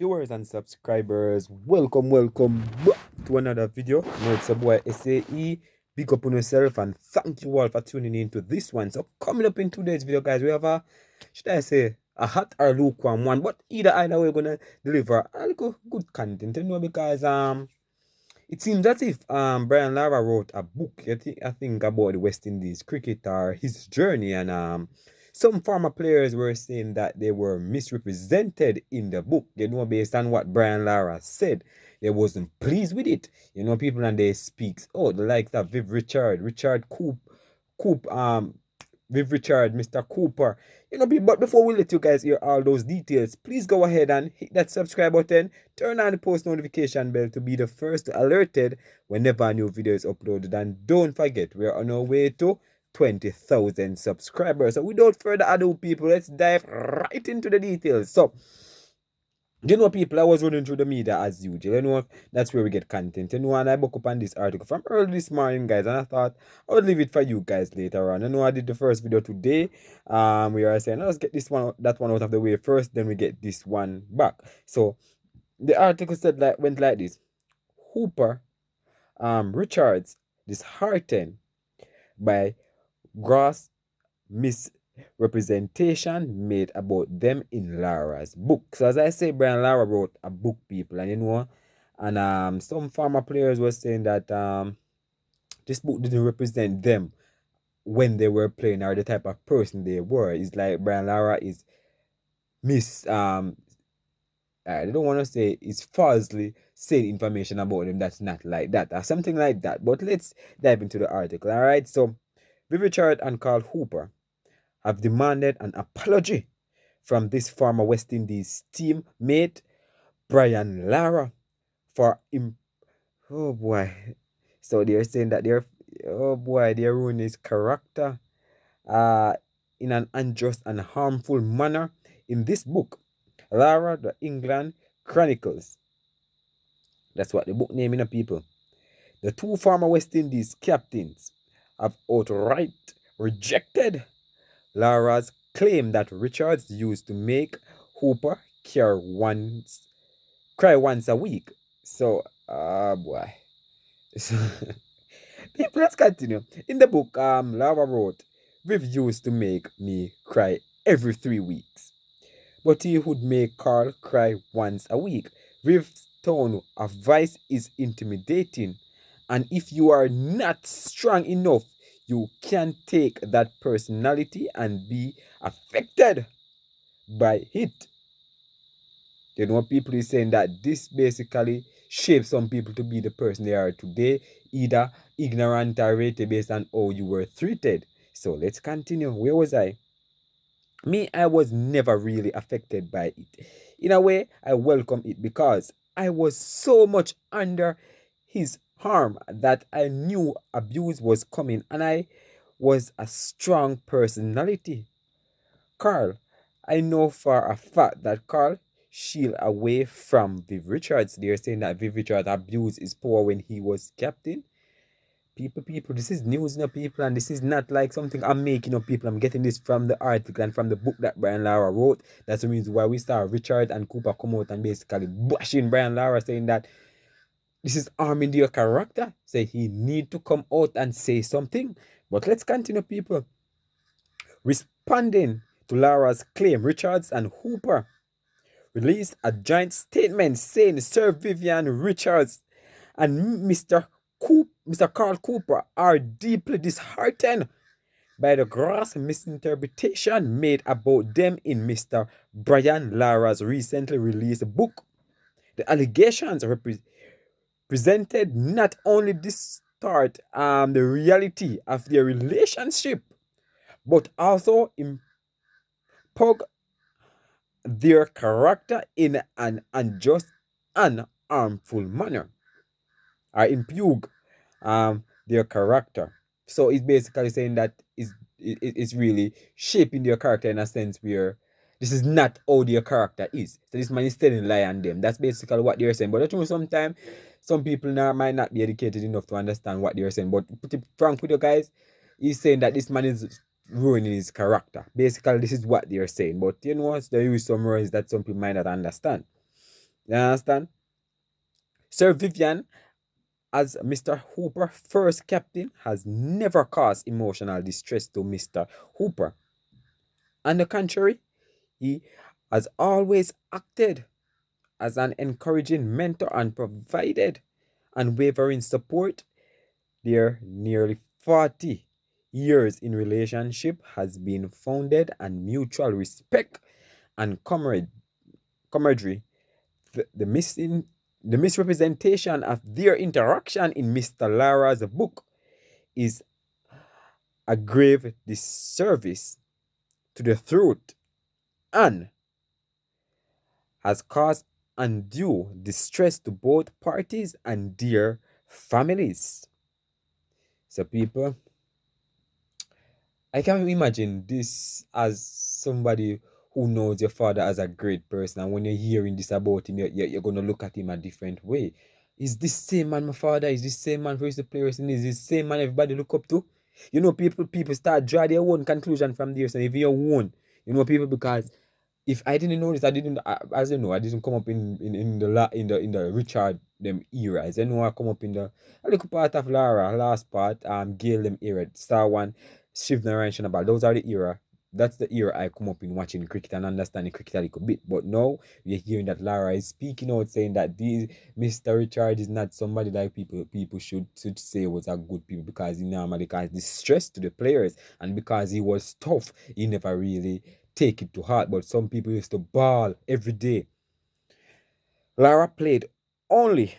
viewers and subscribers, welcome back to another video. Now it's a boy SAE. Big up on yourself and thank you all for tuning in to this one. So coming up in today's video, guys, we have a, should I say, a hot or lukewarm one, but either way we're gonna deliver a little good content, because it seems as if Brian Lara wrote a book, I think about the West Indies cricketer, his journey, and some former players were saying that they were misrepresented in the book. Based on what Brian Lara said, they wasn't pleased with it. People and they speaks, the likes of Richard Coop, Viv Richard, Mr. Cooper. But before we let you guys hear all those details, please go ahead and hit that subscribe button, turn on the post notification bell to be the first alerted whenever a new video is uploaded. And don't forget, we're on our way to 20,000 subscribers. So without further ado, people, let's dive right into the details. So, people, I was running through the media as usual. That's where we get content. And I woke up on this article from early this morning, guys, and I thought I would leave it for you guys later on. I did the first video today. We are saying, let's get that one out of the way first, then we get this one back. So the article went like this: Hooper, Richards disheartened by gross misrepresentation made about them in Lara's book. So as I say, Brian Lara wrote a book, people, and some former players were saying that this book didn't represent them when they were playing or the type of person they were. It's like Brian Lara is I don't want to say it's falsely saying information about them that's not like that or something like that. But let's dive into the article. All right. So Viv Richard and Carl Hooper have demanded an apology from this former West Indies teammate Brian Lara for oh boy. So they're saying that they're ruining his character in an unjust and harmful manner in this book, Lara, the England Chronicles. That's what the book name, people. The two former West Indies captains have outright rejected Lara's claim that Richards used to make Hooper cry once a week. So, boy. People, let's continue. In the book, Lara wrote, Viv used to make me cry every 3 weeks, but he would make Carl cry once a week. Viv's tone of voice is intimidating, and if you are not strong enough, you can take that personality and be affected by it. People is saying that this basically shapes some people to be the person they are today, either ignorant or rated based on how you were treated. So let's continue. Where was I? I was never really affected by it. In a way, I welcome it because I was so much under his harm that I knew abuse was coming, and I was a strong personality. Carl, I know for a fact that Carl shield away from Viv Richards. They're saying that Viv Richards abused his power when he was captain. People, this is news, people, and this is not like something I'm making up, people. I'm getting this from the article and from the book that Brian Lara wrote. That's the reason why we saw Richard and Cooper come out and basically bashing Brian Lara, saying that this is harming their character. Say he need to come out and say something. But let's continue, people. Responding to Lara's claim, Richards and Hooper released a joint statement saying Sir Vivian Richards and Mr. Carl Cooper are deeply disheartened by the gross misinterpretation made about them in Mr. Brian Lara's recently released book. The allegations presented not only distort the reality of their relationship, but also impugn their character in an unjust and harmful manner, or impugn their character. So it's basically saying that it's really shaping their character in a sense where this is not how their character is. So this man is telling lie on them. That's basically what they're saying. But I think sometimes some people might not be educated enough to understand what they're saying. But to be frank with you guys, he's saying that this man is ruining his character. Basically, this is what they're saying. But there is some words that some people might not understand. You understand? Sir Vivian, as Mr. Hooper's first captain, has never caused emotional distress to Mr. Hooper. On the contrary, he has always acted as an encouraging mentor and provided unwavering support. Their nearly 40 years in relationship has been founded on mutual respect and camaraderie. The misrepresentation of their interaction in Mr. Lara's book is a grave disservice to the truth and has caused undue distress to both parties and their families. So, people, I can imagine this as somebody who knows your father as a great person, and when you're hearing this about him, you're going to look at him a different way. Is this same man my father? Is this same man who is the player? Is this same man everybody look up to? You know, people start draw their own conclusion from this, and even your own, you know, people, because if I didn't know this, I didn't, as you know, I didn't come up in the Richard them era. As you know, I come up in the a little part of Lara, last part, Gale them era, Star One, Shiv Narayan Shanabal. Those are the era. That's the era I come up in watching cricket and understanding cricket a little bit. But now we're hearing that Lara is speaking out, saying that these Mr. Richard is not somebody like people should say was a good people, because he normally caused distress to the players, and because he was tough, he never really take it to heart. But some people used to ball every day. Lara played only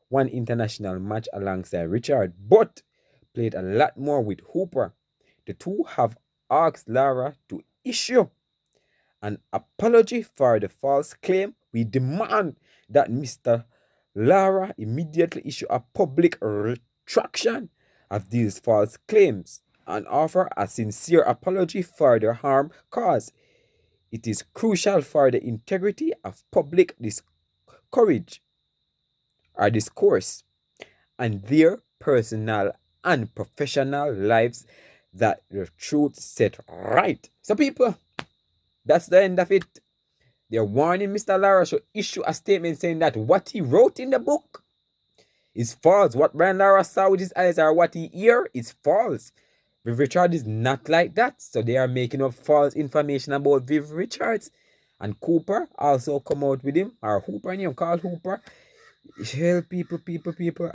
one international match alongside Richard, but played a lot more with Hooper. The two have asked Lara to issue an apology for the false claim. We demand that Mr. Lara immediately issue a public retraction of these false claims and offer a sincere apology for the harm caused. It is crucial for the integrity of public discourse and their personal and professional lives that the truth set right. So, people, that's the end of it. They're warning Mr. Lara should issue a statement saying that what he wrote in the book is false. What Brian Lara saw with his eyes or what he hear is false. Viv Richards is not like that. So they are making up false information about Viv Richards. And Cooper also come out with him, or Hooper, name called Hooper. Hell, people.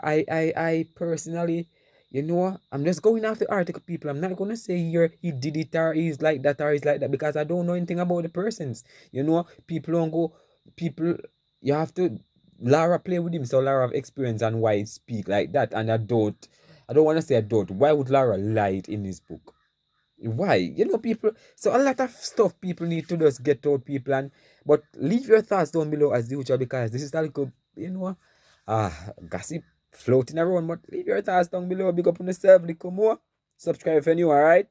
I personally, you know, I'm just going after the article, people. I'm not going to say here he did it or he's like that or he's like that, because I don't know anything about the persons. You know, people don't go, people, you have to, Lara play with him, so Lara have experience and why he speak like that. And I don't want to say I don't. Why would Lara lie it in his book? Why? You know, people, so a lot of stuff people need to just get out, people, and but leave your thoughts down below as usual, because this is a little, you know, gossip floating around. But leave your thoughts down below. Big up on yourself, little more. Subscribe if you're new, alright?